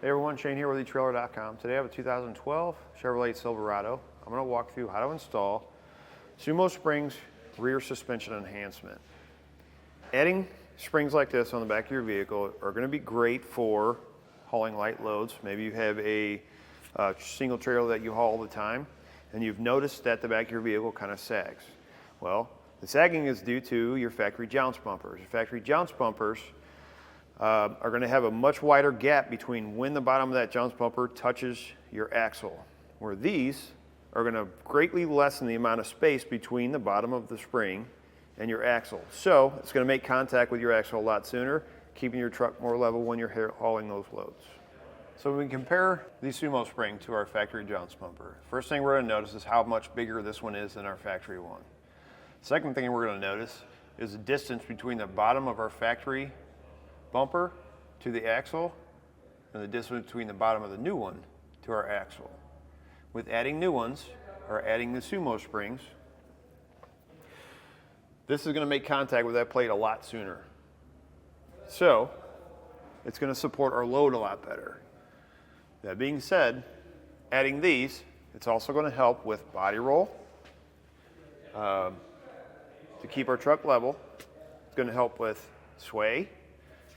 Hey everyone, Shane here with eTrailer.com. Today I have a 2012 Chevrolet Silverado. I'm going to walk through how to install SumoSprings Rear Suspension Enhancement. Adding springs like this on the back of your vehicle are going to be great for hauling light loads. Maybe you have a single trailer that you haul all the time and you've noticed that the back of your vehicle kind of sags. Well, the sagging is due to your factory jounce bumpers. Your factory jounce bumpers are going to have a much wider gap between when the bottom of that jounce bumper touches your axle, where these are going to greatly lessen the amount of space between the bottom of the spring and your axle. So it's going to make contact with your axle a lot sooner, keeping your truck more level when you're hauling those loads. So when we compare the SumoSpring to our factory jounce bumper, first thing we're going to notice is how much bigger this one is than our factory one. Second thing we're going to notice is the distance between the bottom of our factory bumper to the axle and the distance between the bottom of the new one to our axle. With adding new ones, or adding the SumoSprings, this is going to make contact with that plate a lot sooner. So it's going to support our load a lot better. That being said, adding these, it's also going to help with body roll, to keep our truck level. It's going to help with sway.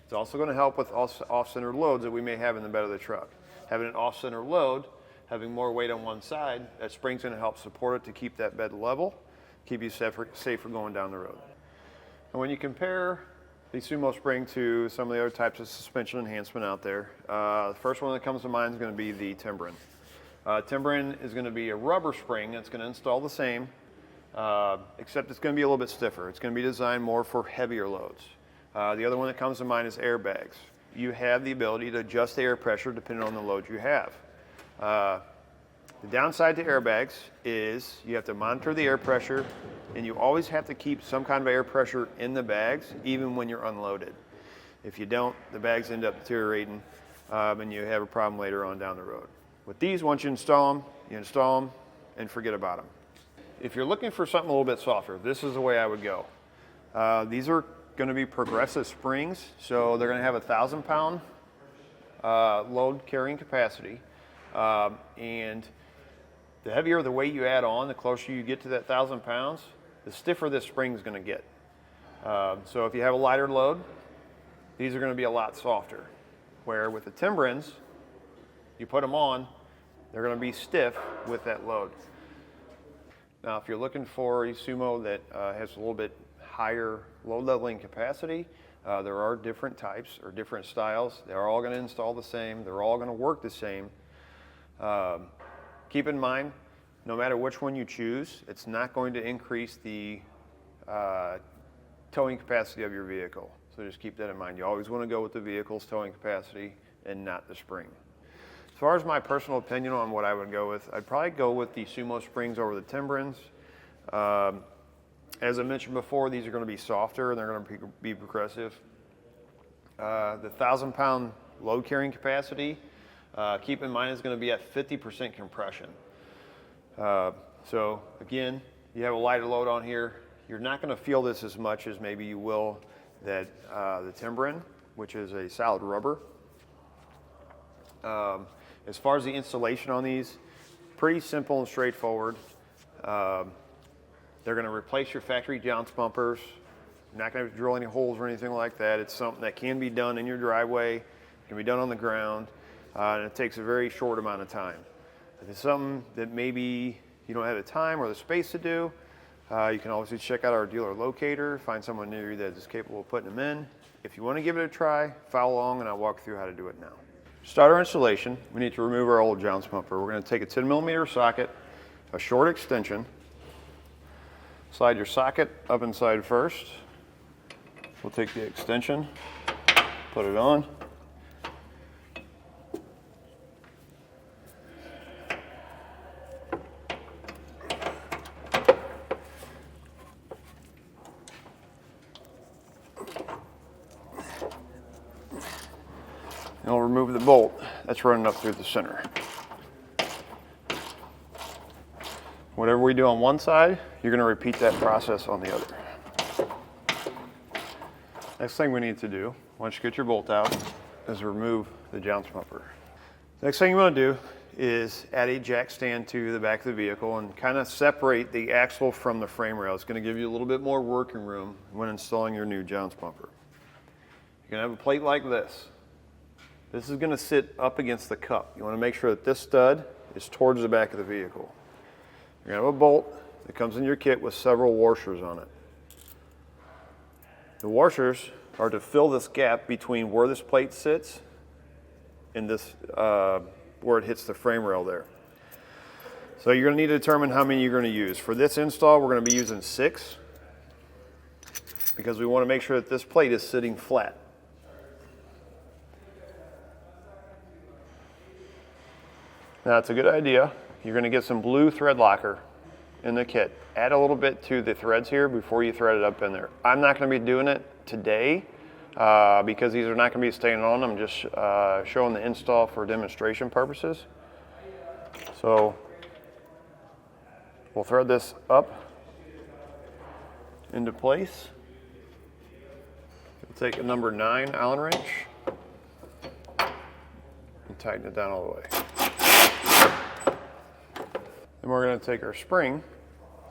It's also going to help with off-center loads that we may have in the bed of the truck. Having an off-center load, having more weight on one side, that spring's going to help support it to keep that bed level, keep you safer going down the road. And when you compare the SumoSpring to some of the other types of suspension enhancement out there, the first one that comes to mind is going to be the Timbren. Timbren is going to be a rubber spring that's going to install the same, except it's going to be a little bit stiffer. It's going to be designed more for heavier loads. The other one that comes to mind is airbags. You have the ability to adjust the air pressure depending on the load you have. The downside to airbags is you have to monitor the air pressure, and you always have to keep some kind of air pressure in the bags even when you're unloaded. If you don't, the bags end up deteriorating and you have a problem later on down the road. With these, once you install them and forget about them. If you're looking for something a little bit softer, this is the way I would go. These are going to be progressive springs, so they're going to have a 1,000-pound load carrying capacity, and the heavier the weight you add on, the closer you get to that 1,000 pounds, the stiffer this spring is going to get. So if you have a lighter load, these are going to be a lot softer. Where with the Timbrens, you put them on, they're going to be stiff with that load. Now, if you're looking for a Sumo that has a little bit higher load leveling capacity, there are different types or different styles. They're all going to install the same. They're all going to work the same. Keep in mind, no matter which one you choose, it's not going to increase the towing capacity of your vehicle. So just keep that in mind. You always want to go with the vehicle's towing capacity and not the spring. As far as my personal opinion on what I would go with, I'd probably go with the SumoSprings over the Timbrens. As I mentioned before, these are going to be softer and they're going to be progressive. The 1,000-pound load carrying capacity, keep in mind, is going to be at 50% compression. So again, you have a lighter load on here. You're not going to feel this as much as maybe you will that the Timbren, which is a solid rubber. As far as the installation on these, pretty simple and straightforward. They're going to replace your factory jounce bumpers. You're not going to drill any holes or anything like that. It's something that can be done in your driveway, it can be done on the ground, and it takes a very short amount of time. If it's something that maybe you don't have the time or the space to do, you can always check out our dealer locator, find someone near you that is capable of putting them in. If you want to give it a try, follow along and I'll walk through how to do it now. To start our installation, we need to remove our old jounce bumper. We're going to take a 10mm socket, a short extension, slide your socket up inside first. We'll take the extension, put it on. And we'll remove the bolt that's running up through the center. Whatever we do on one side, you're going to repeat that process on the other. Next thing we need to do, once you get your bolt out, is remove the jounce bumper. Next thing you want to do is add a jack stand to the back of the vehicle and kind of separate the axle from the frame rail. It's going to give you a little bit more working room when installing your new jounce bumper. You're going to have a plate like this. This is going to sit up against the cup. You want to make sure that this stud is towards the back of the vehicle. You're going to have a bolt that comes in your kit with several washers on it. The washers are to fill this gap between where this plate sits and this where it hits the frame rail there. So you're going to need to determine how many you're going to use. For this install, we're going to be using 6 because we want to make sure that this plate is sitting flat. Now it's a good idea. You're going to get some blue thread locker in the kit. Add a little bit to the threads here before you thread it up in there. I'm not going to be doing it today because these are not going to be staying on. I'm just showing the install for demonstration purposes. So we'll thread this up into place. We'll take a number 9 Allen wrench and tighten it down all the way. Then we're going to take our spring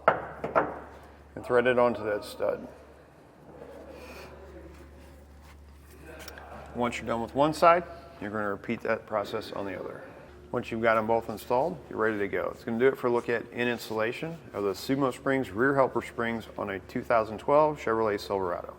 and thread it onto that stud. Once you're done with one side, you're going to repeat that process on the other. Once you've got them both installed, you're ready to go. It's going to do it for a look at in installation of the SumoSprings Rear Helper Springs on a 2012 Chevrolet Silverado.